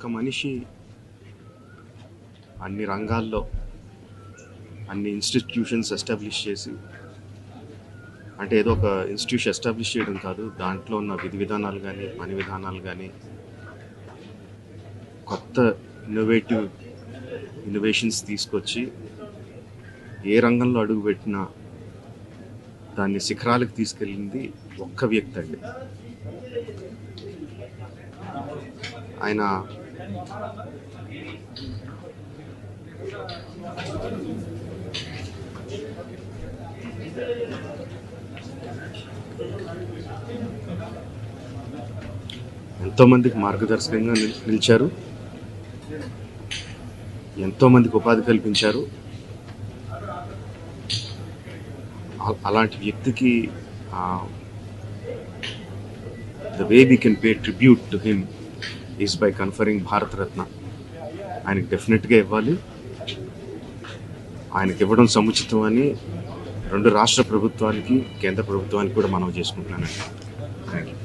ఒక్క మనిషి అన్ని రంగాల్లో అన్ని ఇన్స్టిట్యూషన్స్ ఎస్టాబ్లిష్ చేసి, అంటే ఏదో ఒక ఇన్స్టిట్యూషన్ ఎస్టాబ్లిష్ చేయడం కాదు, దాంట్లో ఉన్న విధి విధానాలు కానీ పని విధానాలు కానీ కొత్త ఇన్నోవేషన్స్ తీసుకొచ్చి ఏ రంగంలో అడుగుపెట్టినా దాన్ని శిఖరాలకు తీసుకెళ్ళింది ఒక్క వ్యక్తి అండి. ఆయన ఎంతోమందికి మార్గదర్శకంగా నిలిచారు, ఎంతోమందికి ఉపాధి కల్పించారు. అలాంటి వ్యక్తికి the way we can pay tribute to him is by conferring Bharat Ratna. ఆయనకి డెఫినెట్గా ఇవ్వాలి. ఆయనకి ఇవ్వడం సముచితం అని రెండు రాష్ట్ర ప్రభుత్వానికి కేంద్ర ప్రభుత్వానికి కూడా మనవి చేసుకుంటున్నానండి. Thank you.